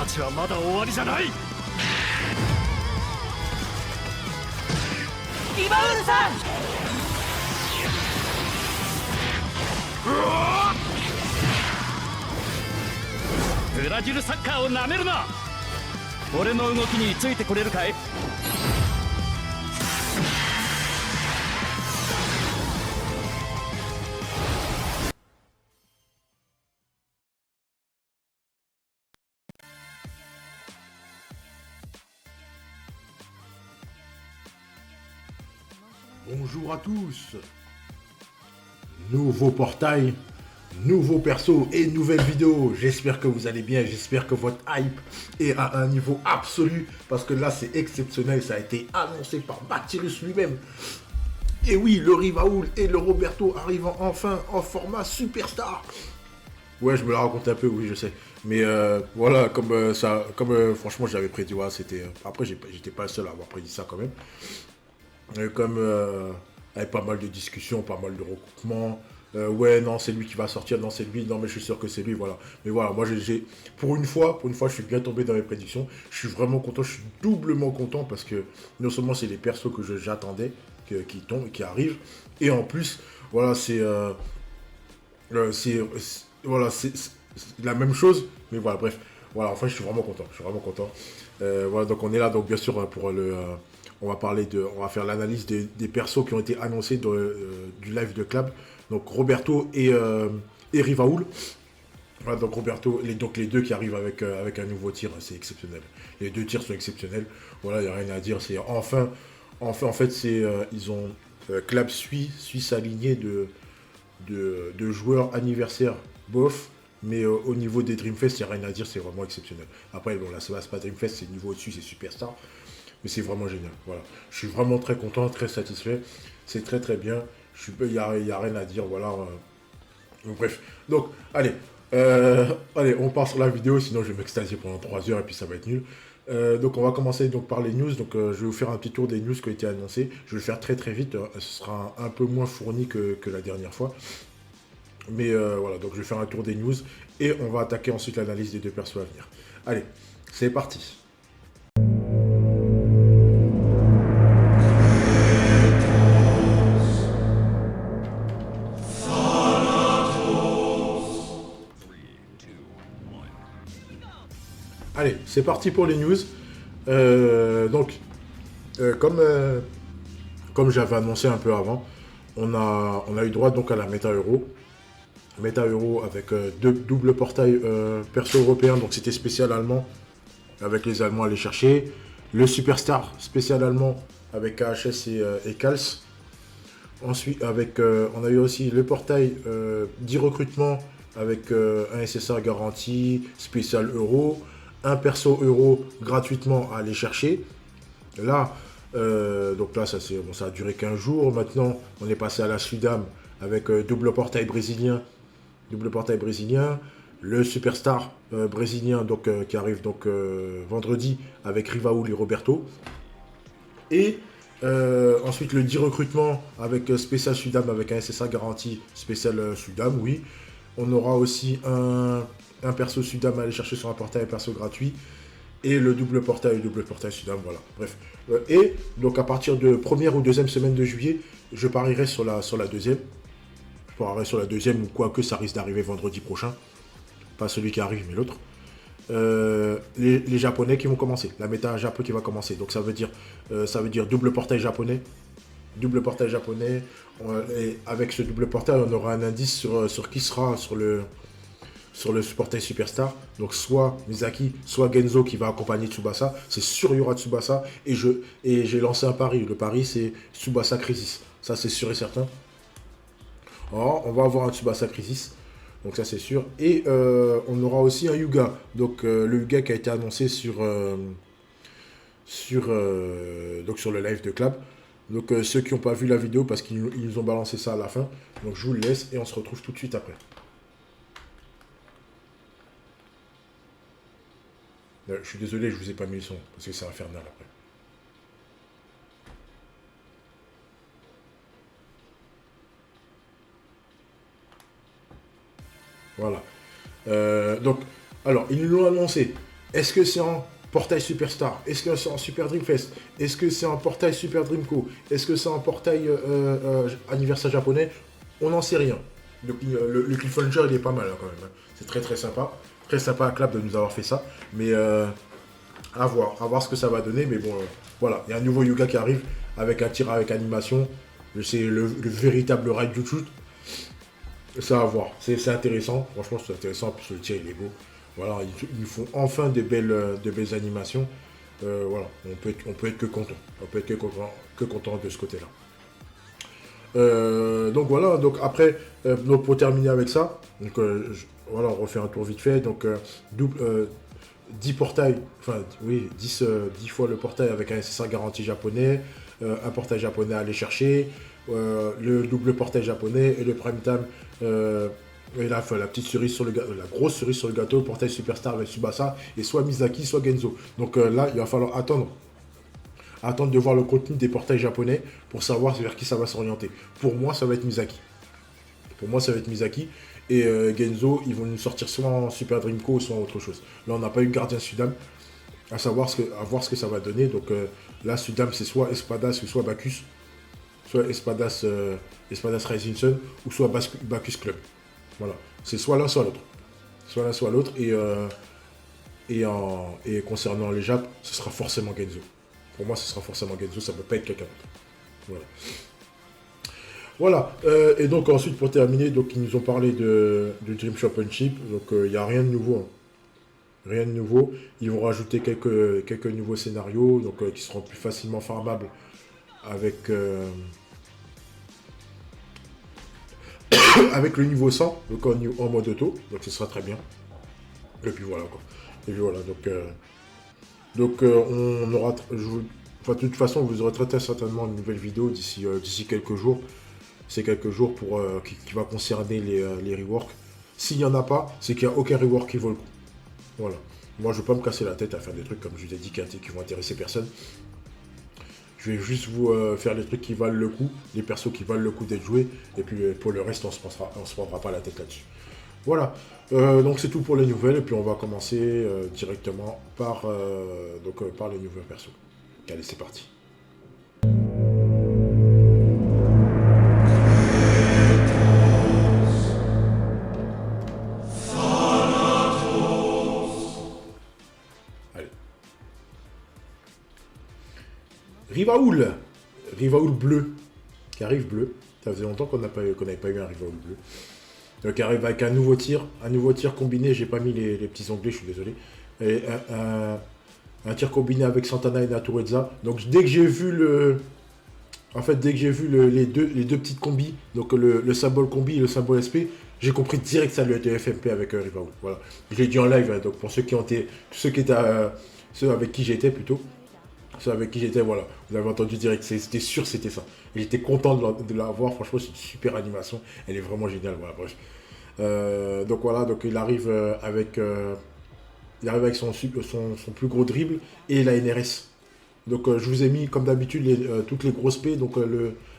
ちはまだ終わりじゃない。リバウルさん。ブラジルサッカーをなめるな。俺の動きについてこれるかい。Bonjour à tous. Nouveau portail, nouveau perso et nouvelle vidéo. J'espère que vous allez bien, j'espère que votre hype est à un niveau absolu parce que là c'est exceptionnel, ça a été annoncé par Bactérus lui-même. Et oui, le Rivaoul et le Roberto arrivant enfin en format superstar. Ouais, je me la raconte un peu, oui, je sais. Mais voilà, franchement, j'avais prédit, ouais, c'était. Après, j'étais pas le seul à avoir prédit ça quand même. Avec pas mal de discussions, pas mal de recoupements. Ouais, non, c'est lui qui va sortir, non, c'est lui, non, mais je suis sûr que c'est lui, voilà. Mais voilà, moi, pour une fois, je suis bien tombé dans mes prédictions. Je suis vraiment content, je suis doublement content parce que non seulement c'est les persos que j'attendais qui tombent, qui arrivent, et en plus, voilà, voilà, c'est la même chose, mais voilà, bref. Voilà, enfin, je suis vraiment content, voilà, donc on est là, donc bien sûr, on va faire l'analyse des persos qui ont été annoncés du live de Club. Donc Roberto et Rivaoul. Voilà, donc Roberto, les deux qui arrivent avec un nouveau tir, c'est exceptionnel. Les deux tirs sont exceptionnels. Voilà, il n'y a rien à dire. C'est enfin, en fait, Club suit sa lignée de joueurs anniversaires bof. Mais au niveau des Dreamfest, il n'y a rien à dire, c'est vraiment exceptionnel. Après, bon, là, c'est pas Dreamfest, c'est le niveau au-dessus, c'est Superstar. Mais c'est vraiment génial. Voilà. Je suis vraiment très content, très satisfait. C'est très très bien. Il n'y a rien à dire. Voilà. Donc, bref. Donc, allez. Allez, on part sur la vidéo, sinon je vais m'extasier pendant 3 heures et puis ça va être nul. Donc on va commencer donc par les news. Donc je vais vous faire un petit tour des news qui ont été annoncées. Je vais le faire très très vite. Ce sera un peu moins fourni que la dernière fois. Mais voilà, donc je vais faire un tour des news et on va attaquer ensuite l'analyse des deux persos à venir. Allez, c'est parti. Allez, c'est parti pour les news. Comme j'avais annoncé un peu avant, on a eu droit donc à la méta euro. Méta euro avec deux double portail perso européen, donc c'était spécial allemand avec les Allemands à aller chercher. Le superstar spécial allemand avec KHS et Kals. Ensuite, on a eu aussi le portail 10 recrutements avec un SSA garanti spécial euro. Un perso euro gratuitement à aller chercher. Là, donc là, ça a duré 15 jours. Maintenant, on est passé à la Sudam avec double portail brésilien. Le superstar brésilien donc, qui arrive donc vendredi avec Rivaoul et Roberto. Et ensuite, le 10 recrutement avec spécial Sudam avec un SSA garanti spécial Sudam, oui. On aura aussi un perso Sudam à aller chercher sur un portail perso gratuit et le double portail Sudam, voilà, bref. Et donc à partir de première ou deuxième semaine de juillet, je parierai sur la deuxième. Je parierai sur la deuxième, ou quoique ça risque d'arriver vendredi prochain. Pas celui qui arrive, mais l'autre. Les Japonais qui vont commencer, la méta Japon qui va commencer. Donc ça veut dire double portail japonais. Et avec ce double portail, on aura un indice sur qui sera sur le portail Superstar. Donc soit Misaki, soit Genzo qui va accompagner Tsubasa. C'est sûr il y aura Tsubasa. Et j'ai lancé un pari. Le pari c'est Tsubasa Crisis. Ça c'est sûr et certain. Alors, on va avoir un Tsubasa Crisis. Donc ça c'est sûr. Et on aura aussi un Yuga. Donc le Yuga qui a été annoncé sur le live de Club. Donc ceux qui n'ont pas vu la vidéo parce qu'ils nous ont balancé ça à la fin. Donc je vous le laisse et on se retrouve tout de suite après. Je suis désolé, je vous ai pas mis le son parce que c'est infernal après. Voilà. Donc, alors, ils nous l'ont annoncé. Est-ce que c'est en portail Superstar? Est-ce que c'est en Super Dreamfest? Est-ce que c'est en portail Super Dreamco? Est-ce que c'est en portail anniversaire japonais? On n'en sait rien. Donc le cliffhanger, il est pas mal hein, quand même. Hein. C'est très très sympa. Très sympa à Clap de nous avoir fait ça. Mais à voir ce que ça va donner. Mais bon, voilà, il y a un nouveau Yuga qui arrive avec un tir avec animation. C'est le véritable ride du shoot. Ça va voir. C'est intéressant. Franchement, c'est intéressant. En plus, le tir, il est beau. Voilà, ils font enfin de belles animations. Voilà, on peut être que content. On peut être que content de ce côté-là. Donc voilà, donc après, donc pour terminer avec ça, donc, voilà, on refait un tour vite fait. Donc 10 portails, enfin oui, 10 fois le portail avec un SSA garantie japonais, un portail japonais à aller chercher, le double portail japonais et le prime time. Et là, la petite cerise sur le gâteau, la grosse cerise sur le gâteau, portail Superstar avec Tsubasa et soit Misaki, soit Genzo. Donc là, il va falloir attendre de voir le contenu des portails japonais pour savoir vers qui ça va s'orienter. Pour moi, ça va être Misaki. Et Genzo, ils vont nous sortir soit en Super Dreamco, soit autre chose. Là, on n'a pas eu Gardien Sudam, à voir ce que ça va donner. Donc là, Sudam, c'est soit Espadas ou soit Bacchus. Soit Espadas Rising Sun ou soit Bacchus Club. Voilà. C'est soit l'un, soit l'autre. Soit l'un, soit l'autre. Et concernant les Japs, ce sera forcément Genzo. Pour moi, ce sera forcément Genzo, ça ne peut pas être quelqu'un d'autre. Voilà. Et donc ensuite, pour terminer, donc, ils nous ont parlé du Dream Championship. Donc il n'y a rien de nouveau. Hein. Rien de nouveau. Ils vont rajouter quelques nouveaux scénarios donc, qui seront plus facilement farmables avec, avec le niveau 100, donc en mode auto. Donc ce sera très bien. Et puis voilà quoi. Et puis voilà. Donc on aura. Enfin, de toute façon, vous aurez très certainement une nouvelle vidéo d'ici quelques jours. C'est quelques jours qui va concerner les reworks. S'il n'y en a pas, c'est qu'il n'y a aucun rework qui vaut le coup. Voilà. Moi, je ne vais pas me casser la tête à faire des trucs, comme je vous ai dit, qui vont intéresser personne. Je vais juste vous faire les trucs qui valent le coup, les persos qui valent le coup d'être joués. Et puis pour le reste, on ne se prendra pas la tête là-dessus. Voilà. Donc c'est tout pour les nouvelles. Et puis on va commencer directement par les nouveaux persos. Allez, c'est parti. Rivaoul bleu, qui arrive bleu. Ça faisait longtemps qu'on n'avait pas eu un Rivaoul bleu. Donc il arrive avec un nouveau tir combiné, j'ai pas mis les petits onglets, je suis désolé. Et un tir combiné avec Santana et Natureza. Donc dès que j'ai vu les deux petites combis, donc le symbole combi et le symbole SP, j'ai compris direct que ça allait être FMP avec Rivaoul. Voilà. Je l'ai dit en live, hein, donc pour ceux avec qui j'étais plutôt. Ceux avec qui j'étais, voilà, vous avez entendu direct, c'était sûr c'était ça. Et j'étais content de la voir, franchement c'est une super animation, elle est vraiment géniale, voilà, bref. Donc voilà, donc il arrive avec son plus gros dribble et la NRS. Donc je vous ai mis comme d'habitude toutes les grosses P, donc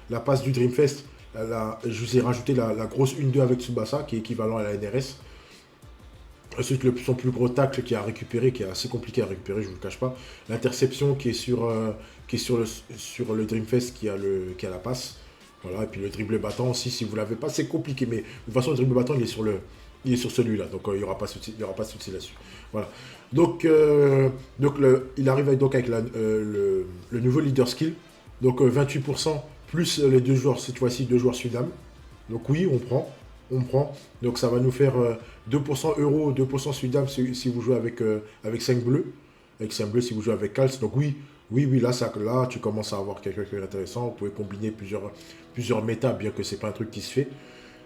la passe du Dreamfest, je vous ai rajouté la grosse 1-2 avec Tsubasa qui est équivalent à la NRS. Ensuite, son plus gros tacle qui est assez compliqué à récupérer, je ne vous le cache pas. L'interception qui est sur le Dreamfest qui a la passe. Voilà, et puis le dribble battant aussi, si vous ne l'avez pas, c'est compliqué. Mais de toute façon, le dribble battant, il est sur celui-là. Donc il n'y aura pas de souci là-dessus. Voilà. Donc il arrive avec le nouveau leader skill. Donc 28% plus les 2 joueurs, cette fois-ci 2 joueurs Sudam. Donc oui, on prend. Donc ça va nous faire 2% euro, 2% Sudam si vous jouez avec 5 bleus. Avec 5 bleus si vous jouez avec Kals. Donc oui, là tu commences à avoir quelque chose d'intéressant. Vous pouvez combiner plusieurs méta, bien que c'est pas un truc qui se fait.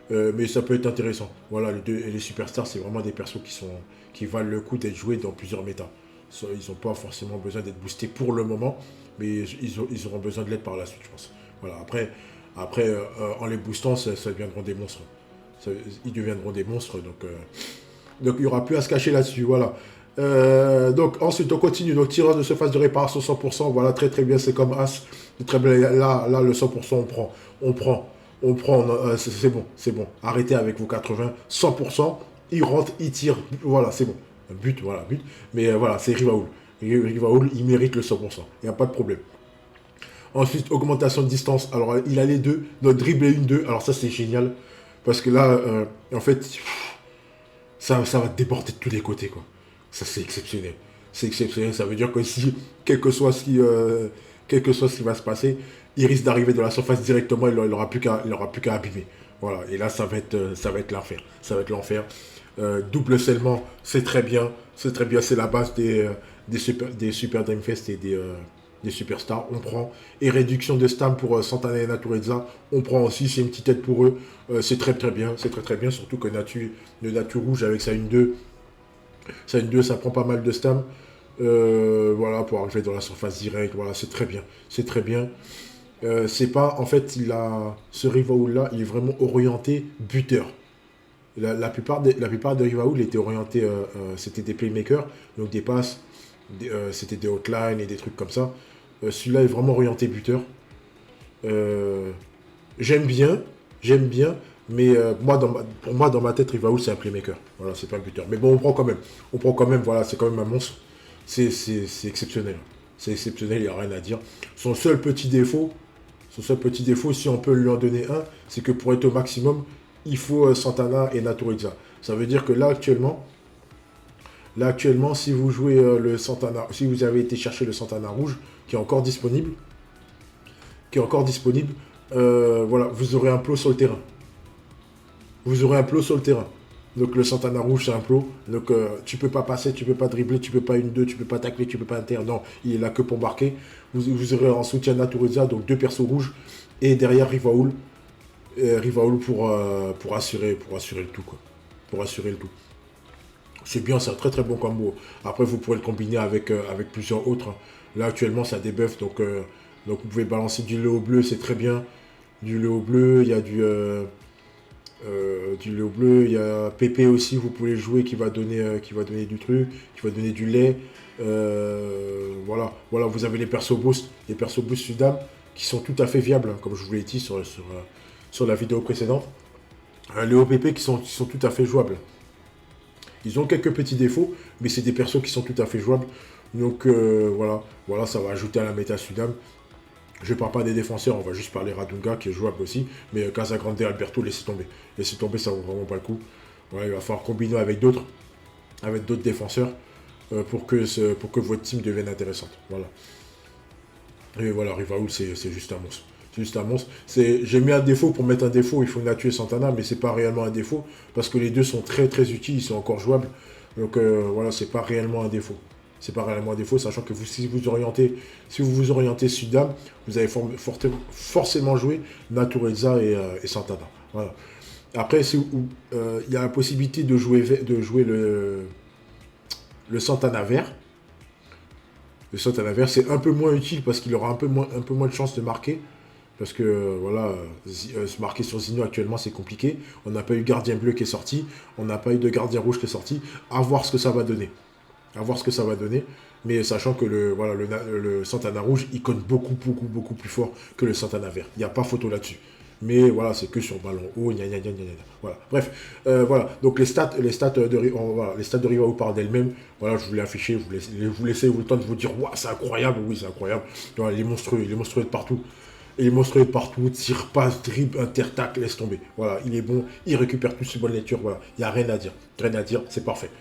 Mais ça peut être intéressant. Voilà, les superstars, c'est vraiment des persos qui valent le coup d'être joués dans plusieurs méta. Ils n'ont pas forcément besoin d'être boostés pour le moment, mais ils auront besoin de l'aide par la suite, je pense. Voilà, après en les boostant, ça deviendront des monstres. Ils deviendront des monstres, donc il n'y aura plus à se cacher là-dessus, voilà. Donc ensuite on continue, donc tirage de surface de réparation 100%, voilà, très très bien, c'est comme As, très bien, là le 100% on prend, c'est bon, arrêtez avec vos 80, 100%, il rentre, il tire, voilà, c'est bon, but, voilà, but. Mais voilà, c'est Rivaoul. Rivaoul, il mérite le 100%. Il n'y a pas de problème. Ensuite, augmentation de distance. Alors, il a les deux. Notre dribble et une 2. Alors, ça, c'est génial. Parce que là, en fait, ça va déborder de tous les côtés, quoi. Ça, c'est exceptionnel. C'est exceptionnel. Ça veut dire que si, quel que soit ce qui va se passer, il risque d'arriver de la surface directement. Il n'aura plus qu'à abîmer. Voilà. Et là, ça va être l'enfer. Ça va être l'enfer. Double scellement, c'est très bien. C'est très bien. C'est la base des Super Dreamfest et des superstars. On prend. Et réduction de stam pour Santana et Natureza. On prend aussi. C'est une petite aide pour eux. C'est très très bien. C'est très très bien. Surtout que le Nature Rouge avec sa 1-2. Sa 1-2, ça prend pas mal de stam. Voilà, pour arriver dans la surface directe. Voilà, c'est très bien. C'est très bien. C'est pas. En fait, ce Rivaoul là, il est vraiment orienté buteur. La plupart de Rivaoul étaient orientés, c'était des playmakers, donc des passes, c'était des hotlines et des trucs comme ça. Celui-là est vraiment orienté buteur. J'aime bien, mais pour moi, dans ma tête, Rivaoul, c'est un playmaker. Voilà, c'est pas un buteur. Mais bon, on prend quand même. Voilà, c'est quand même un monstre. C'est exceptionnel. C'est exceptionnel, il n'y a rien à dire. Son seul petit défaut, si on peut lui en donner un, c'est que pour être au maximum, il faut Santana et Natureza. Ça veut dire que là actuellement, si vous jouez le Santana, si vous avez été chercher le Santana rouge, qui est encore disponible, voilà, vous aurez un plot sur le terrain. Donc le Santana rouge, c'est un plot. Donc tu peux pas passer, tu peux pas dribbler, tu peux pas 1-2, tu peux pas tacler, tu peux pas inter. Non, il est là que pour marquer. Vous aurez en soutien Natureza, donc 2 persos rouges. Et derrière Rivaoul. Rivaoul pour assurer le tout, quoi. Pour assurer le tout. C'est bien, c'est un très très bon combo. Après, vous pourrez le combiner avec plusieurs autres. Là, actuellement, ça débuff, donc vous pouvez balancer du Léo bleu, c'est très bien. Du Léo bleu, il y a du Léo bleu, il y a Pépé aussi, vous pouvez jouer, qui va donner du truc, qui va donner du lait. Voilà, vous avez les persos boost Sudam, qui sont tout à fait viables, hein, comme je vous l'ai dit sur la vidéo précédente. Les OPP qui sont tout à fait jouables. Ils ont quelques petits défauts, mais c'est des persos qui sont tout à fait jouables. Donc voilà, ça va ajouter à la méta Sudam. Je ne parle pas des défenseurs, on va juste parler Radunga qui est jouable aussi. Mais Casagrande et Alberto, laissez tomber. Laissez tomber, ça vaut vraiment pas le coup. Voilà, il va falloir combiner avec d'autres défenseurs pour que votre team devienne intéressante. Voilà. Et voilà, Rivaoul, c'est juste un monstre. C'est juste un monstre. J'ai mis un défaut pour mettre un défaut, il faut Natu et Santana, mais c'est pas réellement un défaut, parce que les deux sont très très utiles, ils sont encore jouables. Donc voilà, c'est pas réellement un défaut. C'est pas réellement un défaut, sachant que si vous vous orientez Sudam, vous allez forcément jouer Natureza et Santana. Voilà. Après, il y a la possibilité de jouer le Santana vert. Le Santana vert, c'est un peu moins utile parce qu'il aura un peu moins de chances de marquer. Parce que, voilà, se marquer sur Zino actuellement, c'est compliqué. On n'a pas eu gardien bleu qui est sorti. On n'a pas eu de gardien rouge qui est sorti. À voir ce que ça va donner. Mais sachant que le Santana rouge, il conne beaucoup plus fort que le Santana vert. Il n'y a pas photo là-dessus. Mais voilà, c'est que sur ballon haut, voilà. Bref, voilà. Donc les stats de Rivaoul parlent d'elles-mêmes. Voilà, je vous l'ai affiché, vous laissez le temps de vous dire, waouh, c'est incroyable, oui, c'est incroyable. Voilà, il est monstrueux de partout. Tire, passe, dribble, intertac, laisse tomber. Voilà, il est bon, il récupère tout ses bonnes lectures. Voilà, il n'y a rien à dire. C'est parfait.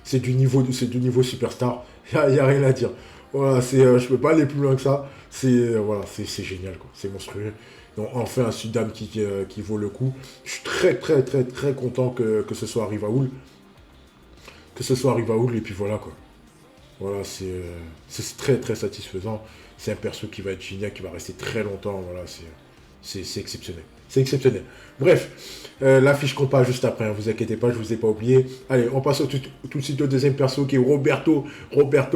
C'est du niveau superstar. Il n'y a rien à dire. Voilà, je peux pas aller plus loin que ça. C'est génial, quoi. C'est monstrueux. Donc, enfin, un Sudam qui vaut le coup. Je suis très, très, très, très content que ce soit Rivaoul. Et puis voilà, quoi. Voilà, c'est très, très satisfaisant. C'est un perso qui va être génial, qui va rester très longtemps. Voilà, c'est exceptionnel. C'est exceptionnel. Bref, la fiche compas juste après, hein, vous inquiétez pas, je vous ai pas oublié. Allez, on passe tout de suite au deuxième perso qui est Roberto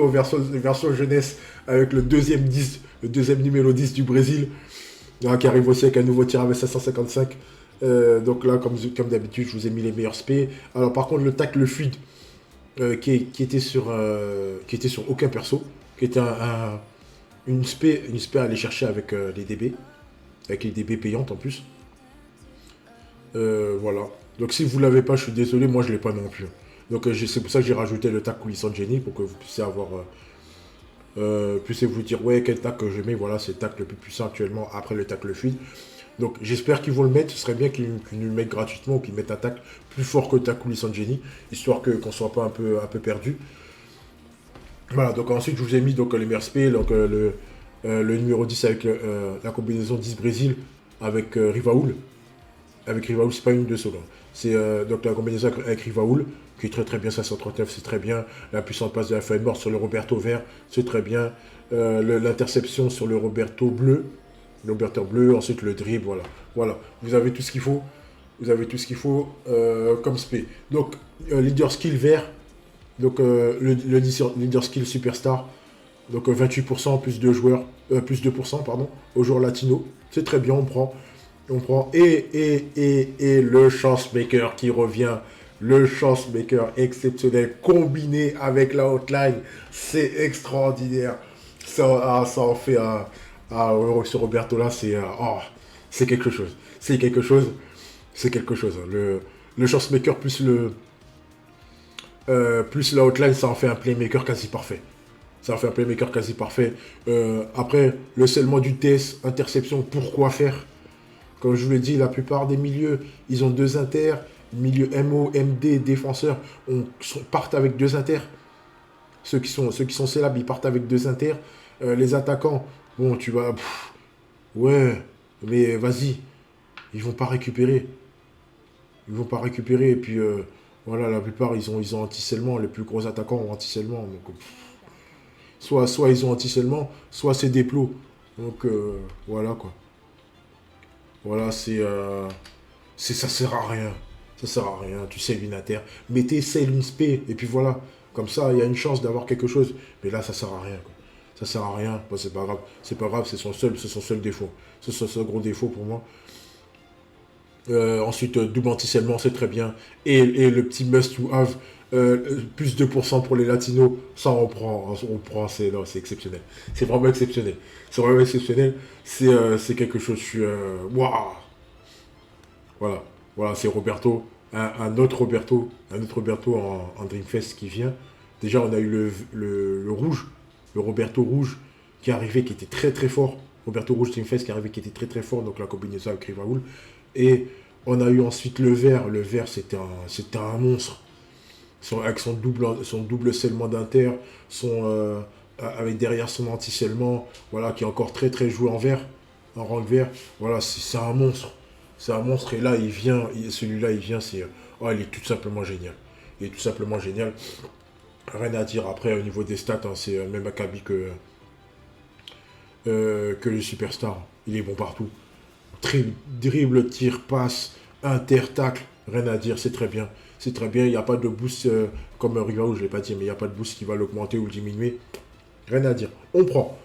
version jeunesse avec le deuxième numéro 10 du Brésil, hein, qui arrive aussi avec un nouveau tir avec 555. Donc là, comme d'habitude, je vous ai mis les meilleurs spé. Alors par contre, le tacle fluide qui était sur aucun perso, qui était une spé à aller chercher avec les DB payantes en plus. Voilà. Donc si vous l'avez pas, je suis désolé, moi je l'ai pas non plus. Donc c'est pour ça que j'ai rajouté le tac coulissant de génie, pour que vous puissiez avoir... puissiez vous dire, ouais, quel tac que je mets, voilà, c'est le tac le plus puissant actuellement après le tac le fluide. Donc j'espère qu'ils vont le mettre, ce serait bien qu'ils nous le mettent gratuitement, ou qu'ils mettent un tac plus fort que le tac coulissant de génie, histoire qu'on ne soit pas un peu perdu. Voilà, donc ensuite je vous ai mis donc, les meilleurs spé, donc le numéro 10 avec la combinaison 10 Brésil avec Rivaoul. Avec Rivaoul, c'est pas une de solo. C'est donc la combinaison avec Rivaoul, qui est très très bien, 539, c'est très bien. La puissante passe de la feuille morte sur le Roberto vert, c'est très bien. L'interception sur le Roberto bleu, ensuite le dribble, voilà. Voilà, vous avez tout ce qu'il faut. Vous avez tout ce qu'il faut comme spé. Donc, leader skill vert, donc le leader skill superstar, donc 28% plus 2 joueurs, plus 2%, pardon, aux joueurs latinos. C'est très bien, on prend. Et le chance maker qui revient. Le chance maker exceptionnel combiné avec la hotline. C'est extraordinaire. Ça en fait ce Roberto là, c'est quelque chose. C'est quelque chose. C'est quelque chose. Le chance maker plus la hotline, ça en fait un playmaker quasi parfait. Ça en fait un playmaker quasi parfait. Après, le scellement du TS, interception, pourquoi faire? Comme je vous l'ai dit, la plupart des milieux, ils ont 2 inters. Milieu MO, MD, défenseurs, partent avec 2 inters. Ceux qui sont célèbres, ils partent avec 2 inters. Les attaquants, bon, tu vas... ouais, mais vas-y. Ils vont pas récupérer. Ils vont pas récupérer. Et puis, voilà, la plupart, ils ont anti-scellement. Les plus gros attaquants ont anti-scellement. Donc, soit ils ont anti-scellement, soit c'est des plots. Donc, voilà, quoi. Voilà, ça sert à rien. Ça sert à rien. Tu sais une inter. Mettez save une spé. Et puis voilà. Comme ça, il y a une chance d'avoir quelque chose. Mais là, ça sert à rien, quoi. Ça sert à rien. Bon, c'est pas grave. C'est pas grave. C'est son seul défaut. C'est son seul gros défaut pour moi. Ensuite, double anti-scellement, c'est très bien. Et le petit must to have, plus 2% pour les latinos, ça on prend, c'est exceptionnel. C'est vraiment exceptionnel. C'est vraiment exceptionnel. C'est quelque chose, je suis... waouh. Voilà, voilà, c'est Roberto, un autre Roberto en Dreamfest qui vient. Déjà, on a eu le rouge, le Roberto rouge qui est arrivé, qui était très très fort. Roberto rouge Dreamfest qui est arrivé, qui était très très fort, donc la combinaison avec Rivaoul. Et on a eu ensuite le vert. Le vert, c'était un monstre. Avec son double scellement d'inter, avec derrière son anti-scellement, voilà, qui est encore très très joué en vert, en rang de vert. Voilà, c'est un monstre. C'est un monstre. Et là, celui-là, il vient, il est tout simplement génial. Il est tout simplement génial. Rien à dire. Après, au niveau des stats, hein, c'est même acabit que le superstar. Il est bon partout. Dribble, tir, passe, inter, tacle, rien à dire, c'est très bien. C'est très bien, il n'y a pas de boost comme Rivaoul, je ne l'ai pas dit, mais il n'y a pas de boost qui va l'augmenter ou le diminuer. Rien à dire. On prend,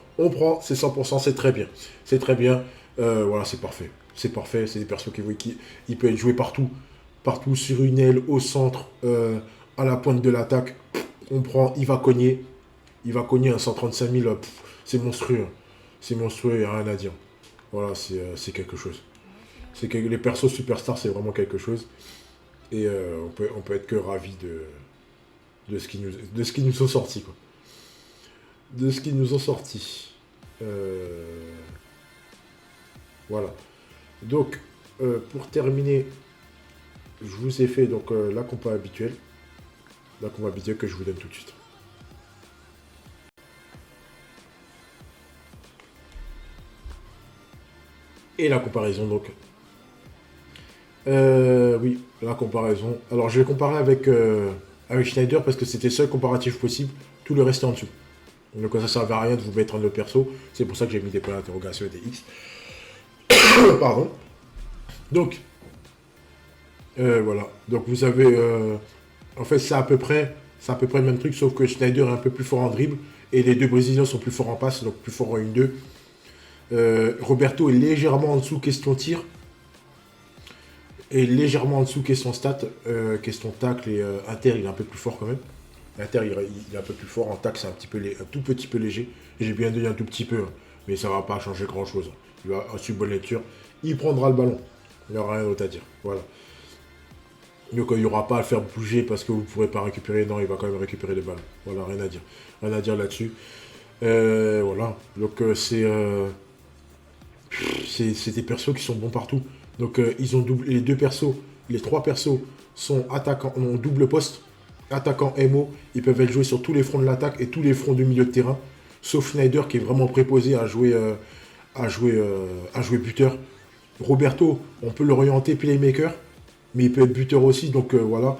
c'est 100%, c'est très bien. C'est très bien, voilà, c'est parfait. C'est parfait, c'est des persos qui peuvent être joués partout. Partout, sur une aile, au centre, à la pointe de l'attaque. On prend, il va cogner. Il va cogner un 135 000, c'est monstrueux. C'est monstrueux, il n'y a rien à dire. Voilà, c'est quelque chose. Les persos superstars, c'est vraiment quelque chose. Et on peut être que ravis de ce qui nous sont sortis, quoi. De ce qui nous ont sortis. Voilà. Donc, pour terminer, je vous ai fait donc la compo habituelle. La compo habituelle que je vous donne tout de suite. Et la comparaison, donc. Oui, la comparaison. Alors, je vais comparer avec Schneider parce que c'était le seul comparatif possible. Tout le reste est en dessous. Donc, ça ne servait à rien de vous mettre un autre perso. C'est pour ça que j'ai mis des points d'interrogation et des X. Pardon. Donc, voilà. Donc, vous avez... en fait, c'est à peu près le même truc, sauf que Schneider est un peu plus fort en dribble. Et les deux Brésiliens sont plus forts en passe, donc plus forts en 1-2. Roberto est légèrement en dessous question tir. Et légèrement en dessous question stat. Question tacle et inter, il est un peu plus fort quand même. Inter, il est un peu plus fort. En tacle, c'est un tout petit peu léger. J'ai bien dit un tout petit peu, hein, mais ça va pas changer grand chose. Il va suivre bonne lecture. Il prendra le ballon. Il n'y aura rien d'autre à dire. Voilà. Donc il n'y aura pas à le faire bouger parce que vous ne pourrez pas récupérer. Non, il va quand même récupérer les balles. Voilà, rien à dire. Rien à dire là-dessus. Voilà. Donc c'est des persos qui sont bons partout. Donc ils ont doublé les deux persos, les trois persos sont attaquants, ont double poste, attaquant MO, ils peuvent être joués sur tous les fronts de l'attaque et tous les fronts du milieu de terrain, sauf Schneider qui est vraiment préposé à jouer buteur. Roberto, on peut l'orienter playmaker, mais il peut être buteur aussi, donc voilà.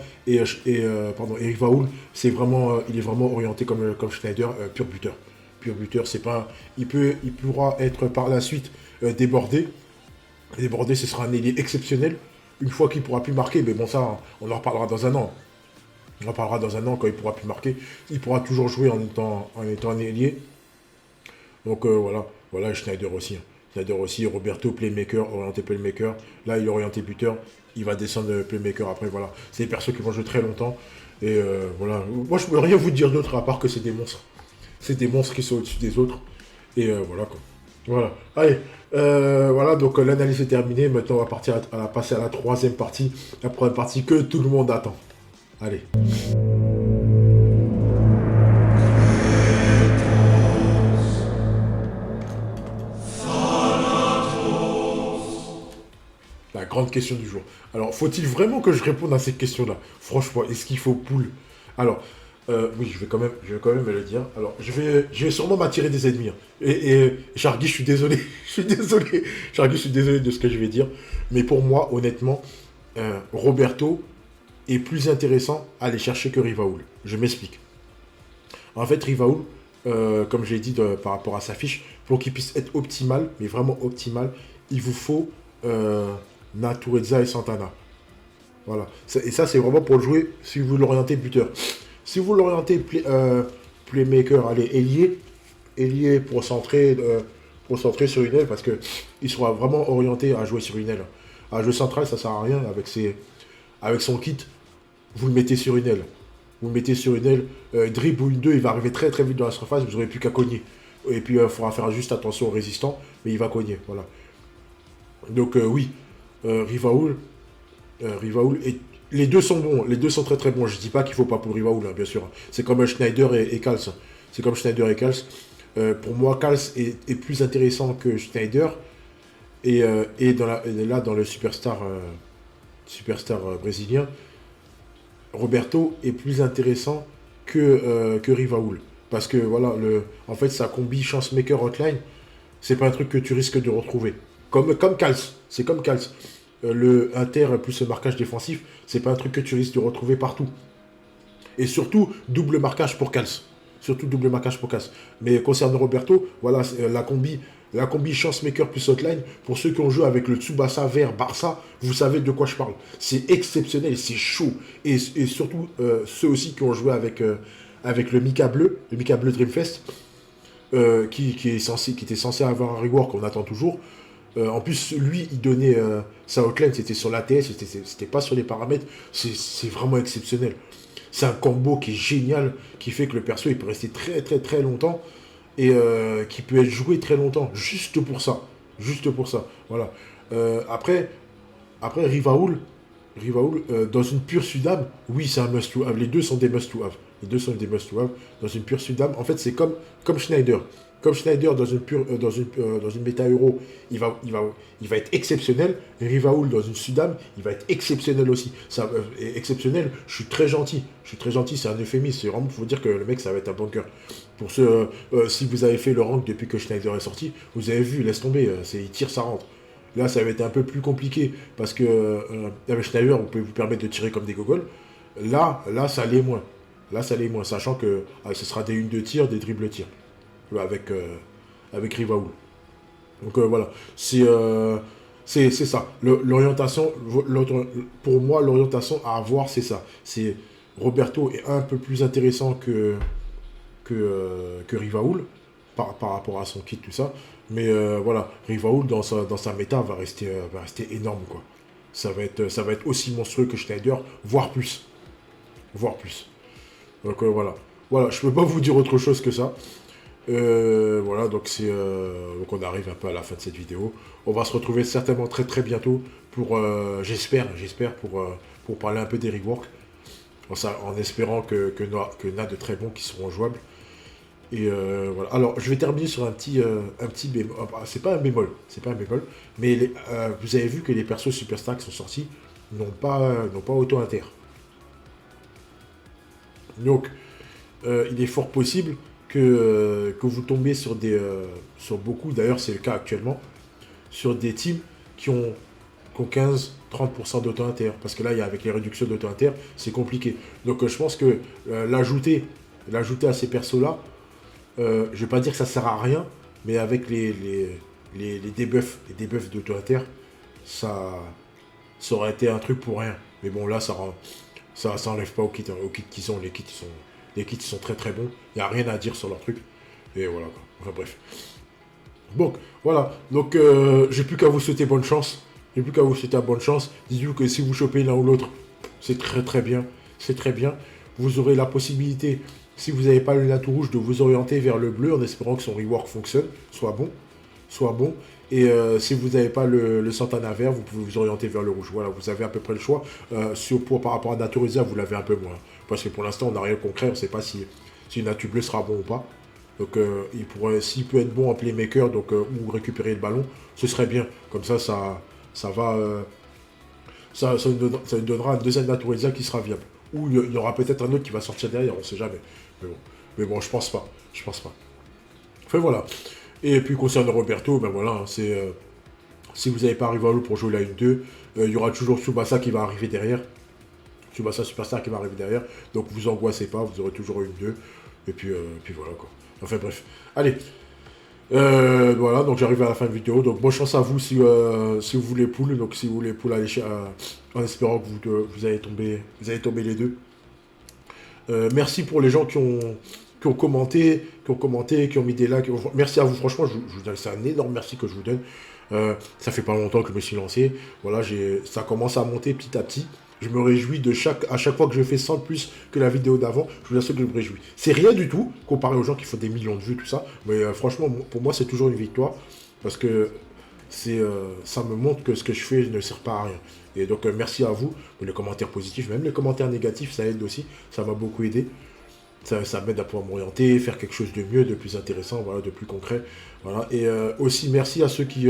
Pardon, Eric Vaoul, il est vraiment orienté comme Schneider, pur buteur. Pur buteur, c'est pas, il pourra être par la suite débordé. Débordé, ce sera un ailier exceptionnel. Une fois qu'il pourra plus marquer, mais bon ça, on en reparlera dans un an. On en parlera dans un an quand il pourra plus marquer. Il pourra toujours jouer en étant un ailier. Donc voilà, voilà Schneider aussi. Schneider aussi, Roberto playmaker, orienté playmaker. Là, il est orienté buteur. Il va descendre playmaker après. Voilà, c'est des persos qui vont jouer très longtemps. Et voilà, moi je peux rien vous dire d'autre à part que c'est des monstres. C'est des monstres qui sont au-dessus des autres. Et voilà quoi. Voilà. Allez, voilà, donc l'analyse est terminée. Maintenant, on va passer à la troisième partie. La première partie que tout le monde attend. Allez. La grande question du jour. Alors, faut-il vraiment que je réponde à cette question-là? Franchement, est-ce qu'il faut poule? Alors, oui, je vais quand même me le dire. Alors, je vais sûrement m'attirer des ennemis. Hein. Et Shargy, je suis désolé. Je suis désolé. Shargy, je suis désolé de ce que je vais dire. Mais pour moi, honnêtement, Roberto est plus intéressant à aller chercher que Rivaoul. Je m'explique. En fait, Rivaoul, comme j'ai dit par rapport à sa fiche, pour qu'il puisse être optimal, mais vraiment optimal, il vous faut Natureza et Santana. Voilà. Et ça, c'est vraiment pour le jouer si vous l'orientez buteur. Si vous l'orientez playmaker, allez, ailier pour centrer sur une aile, parce qu'il sera vraiment orienté à jouer sur une aile. À jouer central, ça sert à rien avec son kit. Vous le mettez sur une aile. Vous le mettez sur une aile, dribble ou une 2, il va arriver très très vite dans la surface, vous n'aurez plus qu'à cogner. Et puis il faudra faire juste attention au résistant, mais il va cogner. Voilà. Donc oui, Rivaoul, les deux sont bons, les deux sont très très bons. Je dis pas qu'il faut pas pour Rivaoul, hein, bien sûr. C'est comme Schneider et Kals. C'est comme Schneider et Kals. Pour moi, Kals est plus intéressant que Schneider. Et là, dans le superstar brésilien, Roberto est plus intéressant que Rivaoul. Parce que voilà, en fait, sa combi chance maker hotline, c'est pas un truc que tu risques de retrouver. Comme Kals, c'est comme Kals. Le inter plus le marquage défensif, c'est pas un truc que tu risques de retrouver partout. Et surtout, double marquage pour Kals. Surtout double marquage pour Kals. Mais concernant Roberto, voilà, la combi chance maker plus hotline, pour ceux qui ont joué avec le Tsubasa vert Barça, vous savez de quoi je parle. C'est exceptionnel, c'est chaud. Et surtout, ceux aussi qui ont joué avec le Mika Bleu Dreamfest, qui était censé avoir un rework qu'on attend toujours. En plus, lui, il donnait sa hotline, c'était sur l'ATS, c'était pas sur les paramètres. C'est vraiment exceptionnel. C'est un combo qui est génial, qui fait que le perso, il peut rester très très très longtemps et qui peut être joué très longtemps, juste pour ça. Juste pour ça. Voilà. Après Rivaoul, dans une pure Sudam, oui, c'est un must-to-have. Les deux sont des must-to-have. Les deux sont des must-to-have. Dans une pure Sudam, en fait, c'est comme Schneider. Comme Schneider dans une méta euro, il va être exceptionnel. Rivaoul dans une Sudam, il va être exceptionnel aussi. Exceptionnel, je suis très gentil. C'est un euphémisme. C'est vraiment pour dire que le mec, ça va être un bunker. Pour ceux, si vous avez fait le rank depuis que Schneider est sorti, vous avez vu, laisse tomber, il tire, ça rentre. Là, ça va être un peu plus compliqué parce que avec Schneider, vous pouvez vous permettre de tirer comme des gogoles. Là, ça l'est moins. Sachant que ce sera des 1-2 tirs, des dribbles tirs. Avec Rivaoul. Donc voilà, c'est ça. L'orientation, pour moi, l'orientation à avoir, c'est ça. C'est Roberto est un peu plus intéressant que Rivaoul par rapport à son kit, tout ça. Mais voilà, Rivaoul dans sa méta va rester énorme, quoi. Ça va être aussi monstrueux que Schneider, voire plus. Donc voilà. Voilà, je peux pas vous dire autre chose que ça. Voilà, donc donc on arrive un peu à la fin de cette vidéo. On va se retrouver certainement très très bientôt pour j'espère pour parler un peu des reworks, en espérant que y en a de très bons qui seront jouables. Et voilà. Alors, je vais terminer sur un petit bémol. C'est pas un bémol, mais vous avez vu que les persos Superstar qui sont sortis n'ont pas auto-inter. Donc, il est fort possible que vous tombiez sur beaucoup, d'ailleurs c'est le cas actuellement, sur des teams qui ont 15-30% d'auto-inter. Parce que là, avec les réductions d'auto-inter, c'est compliqué. Donc, je pense que l'ajouter à ces persos-là, je ne vais pas dire que ça sert à rien, mais avec les debuffs d'auto-inter, ça aurait été un truc pour rien. Mais bon, là, ça enlève pas aux kits, hein. Aux kits qu'ils ont. Les kits sont très très bons. Il n'y a rien à dire sur leur truc. Et voilà, quoi. Enfin bref. Donc, voilà. Donc, j'ai plus qu'à vous souhaiter bonne chance. Dites-vous que si vous chopez l'un ou l'autre, c'est très très bien. C'est très bien. Vous aurez la possibilité, si vous n'avez pas le latou rouge, de vous orienter vers le bleu en espérant que son rework fonctionne, soit bon. Et si vous n'avez pas le Santana vert, vous pouvez vous orienter vers le rouge. Voilà, vous avez à peu près le choix. Par rapport à Natureza, vous l'avez un peu moins. Parce que pour l'instant, on n'a rien de concret. On ne sait pas si une Natu bleue sera bon ou pas. Donc, s'il peut être bon en playmaker, donc, ou récupérer le ballon, ce serait bien. Comme ça nous donnera un deuxième Natureza qui sera viable. Ou il y aura peut-être un autre qui va sortir derrière, on ne sait jamais. Mais bon, je pense pas. Enfin, voilà. Et puis, concernant Roberto, ben voilà, si vous n'avez pas Rivalo pour jouer la 1-2, il y aura toujours Tsubasa qui va arriver derrière. Tsubasa Superstar qui va arriver derrière. Donc, vous angoissez pas, vous aurez toujours une 2. Et puis voilà, quoi. Enfin, bref. Allez. Voilà, donc j'arrive à la fin de la vidéo. Donc, bonne chance à vous si vous voulez pool. Donc, si vous voulez pool, allez en espérant que vous allez tomber les deux. Merci pour les gens qui ont commenté, qui ont mis des likes. Merci à vous, franchement, c'est un énorme merci que je vous donne. Ça fait pas longtemps que je me suis lancé. Voilà, ça commence à monter petit à petit. Je me réjouis à chaque fois que je fais 100 de plus que la vidéo d'avant. Je vous assure que je me réjouis. C'est rien du tout comparé aux gens qui font des millions de vues, tout ça. Mais franchement, pour moi, c'est toujours une victoire. Parce que ça me montre que ce que je fais ne sert pas à rien. Et donc, merci à vous pour les commentaires positifs. Même les commentaires négatifs, ça aide aussi. Ça m'a beaucoup aidé. Ça m'aide à pouvoir m'orienter, faire quelque chose de mieux, de plus intéressant, voilà, de plus concret. Voilà. Et aussi, merci à ceux qui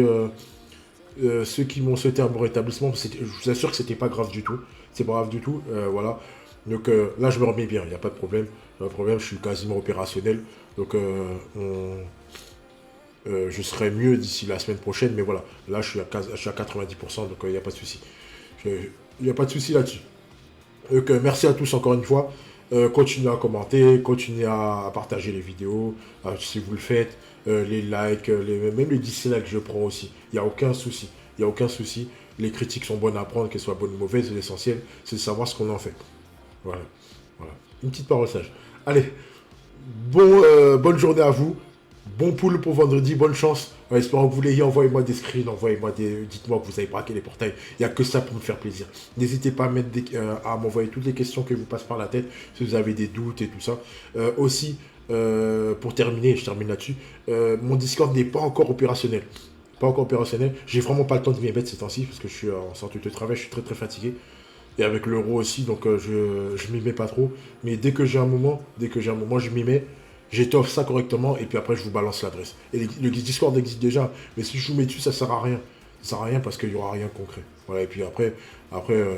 m'ont souhaité un bon rétablissement. Je vous assure que c'était pas grave du tout. C'est pas grave du tout. Voilà. Donc là, je me remets bien. Il n'y a pas de problème. Je suis quasiment opérationnel. Donc, je serai mieux d'ici la semaine prochaine. Mais voilà. Là, je suis à 90%. Donc, il n'y a pas de souci. Il n'y a pas de souci là-dessus. Donc, merci à tous encore une fois. Continuez à commenter, continuez à partager les vidéos, si vous le faites, les likes, même les dislikes, je prends aussi. Il n'y a aucun souci. Les critiques sont bonnes à prendre, qu'elles soient bonnes ou mauvaises. L'essentiel, c'est de savoir ce qu'on en fait. Voilà. Une petite parole sage. Allez, bonne journée à vous. Bon pool pour vendredi, bonne chance. En espérant que vous l'ayez, envoyez-moi des screens, dites-moi que vous avez braqué les portails. Il n'y a que ça pour me faire plaisir. N'hésitez pas à m'envoyer toutes les questions qui vous passent par la tête, si vous avez des doutes et tout ça. Aussi, pour terminer, je termine là-dessus, mon Discord n'est pas encore opérationnel. J'ai vraiment pas le temps de m'y mettre ces temps-ci, parce que je suis en sortie de travail, je suis très très fatigué. Et avec l'euro aussi, donc je m'y mets pas trop. Mais dès que j'ai un moment, je m'y mets. J'étoffe ça correctement et puis après je vous balance l'adresse. Et le Discord existe déjà, mais si je vous mets dessus, ça sert à rien. Ça sert à rien parce qu'il n'y aura rien de concret. Voilà, et puis après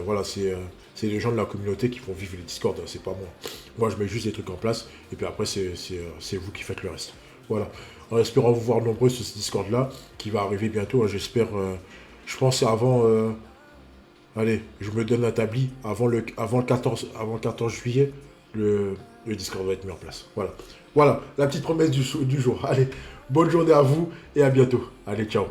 voilà, c'est les gens de la communauté qui font vivre les Discord, c'est pas moi. Moi je mets juste des trucs en place et puis après c'est vous qui faites le reste. Voilà. En espérant vous voir nombreux sur ce Discord là, qui va arriver bientôt, hein, j'espère, je pense avant, allez, je me donne un établi, avant le 14 juillet, le Discord va être mis en place. Voilà, la petite promesse du jour. Allez, bonne journée à vous et à bientôt. Allez, ciao.